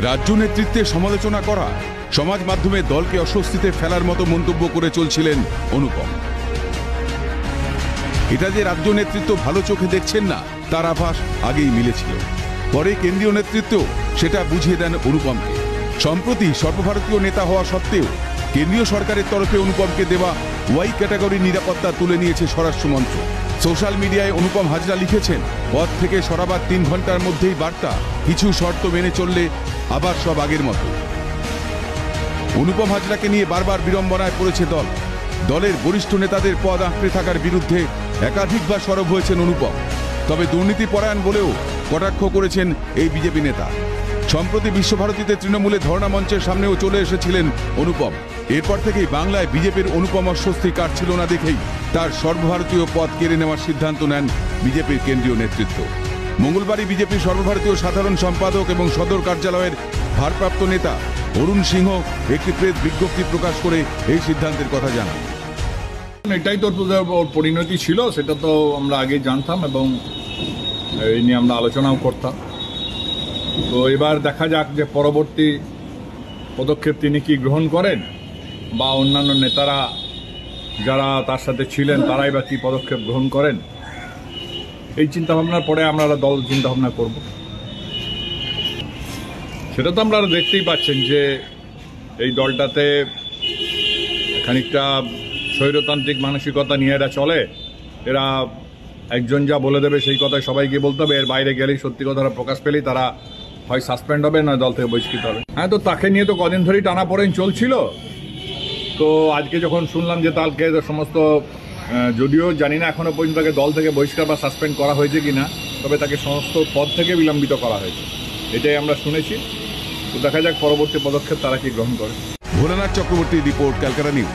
রাজ্য নেতৃত্বে সমালোচনা করা, সমাজ মাধ্যমে দলকে অস্বস্তিতে ফেলার মতো মন্তব্য করে চলছিলেন অনুপম। এটা যে রাজ্য নেতৃত্ব ভালো চোখে দেখছেন না তার আভাস আগেই মিলেছিল। পরে কেন্দ্রীয় নেতৃত্ব সেটা বুঝিয়ে দেন অনুপমকে। সম্প্রতি সর্বভারতীয় নেতা হওয়া সত্ত্বেও কেন্দ্রীয় সরকারের তরফে অনুপমকে দেওয়া ওয়াই ক্যাটাগরি নিরাপত্তা তুলে নিয়েছে স্বরাষ্ট্র মন্ত্রক। সোশ্যাল মিডিয়ায় অনুপম হাজরা লিখেছেন, পদ থেকে সরাবার 3 ঘন্টার মধ্যেই বার্তা, কিছু শর্ত মেনে চললে আবার সব আগের মতো। অনুপম হাজরাকে নিয়ে বারবার বিড়ম্বনায় পড়েছে দল। দলের বরিষ্ঠ নেতাদের পদ আঁকড়ে থাকার বিরুদ্ধে একাধিকবার সরব হয়েছেন অনুপম। তবে দুর্নীতি পরায়ণ বলেও কটাক্ষ করেছেন এই বিজেপি নেতা। সম্প্রতি বিশ্বভারতীতে তৃণমূলের ধর্ণা মঞ্চের সামনেও চলে এসেছিলেন অনুপম। এরপর থেকেই বাংলায় বিজেপির অনুপম অস্বস্তি কাটছিল না দেখেই তার সর্বভারতীয় পদ কেড়ে নেওয়ার সিদ্ধান্ত নেন বিজেপির কেন্দ্রীয় নেতৃত্ব। মঙ্গলবারই বিজেপির সর্বভারতীয় সাধারণ সম্পাদক এবং সদর কার্যালয়ের ভারপ্রাপ্ত নেতা অরুণ সিংহ একটি প্রেস বিজ্ঞপ্তি প্রকাশ করে এই সিদ্ধান্তের কথা জানান। এটাই তো ওর পরিণতি ছিল, সেটা তো আমরা আগে জানতাম এবং এই নিয়ে আমরা আলোচনাও করতাম। তো এবার দেখা যাক যে পরবর্তী পদক্ষেপ তিনি কি গ্রহণ করেন, বা অন্যান্য নেতারা যারা তার সাথে ছিলেন তারাই বা কী পদক্ষেপ গ্রহণ করেন। এই চিন্তাভাবনার পরে আমরা দল চিন্তাভাবনা করব। সেটা তো আপনারা দেখতেই পাচ্ছেন যে এই দলটাতে খানিকটা স্বৈরতান্ত্রিক মানসিকতা নিয়ে এরা চলে। এরা একজন যা বলে দেবে সেই কথাই সবাইকে বলতে হবে, এর বাইরে গেলেই সত্যি কথাটা প্রকাশ পেলেই তারা হয় সাসপেন্ড হবে না দল থেকে বহিষ্কৃত হবে। হ্যাঁ, তো তাকে নিয়ে তো কদিন ধরেই টানাপোড়েন চলছিল। তো আজকে যখন শুনলাম যে তাকে সমস্ত, যদিও জানি না এখনো পর্যন্ত তাকে দল থেকে বহিষ্কার বা সাসপেন্ড করা হয়েছে কিনা, তবে তাকে সমস্ত পদ থেকে বিলম্বিত করা হয়েছে, এটাই আমরা শুনেছি। তো দেখা যাক পরবর্তী পদক্ষেপ তারা কি গ্রহণ করে। Bholanath Chakraborty report, Calcutta news.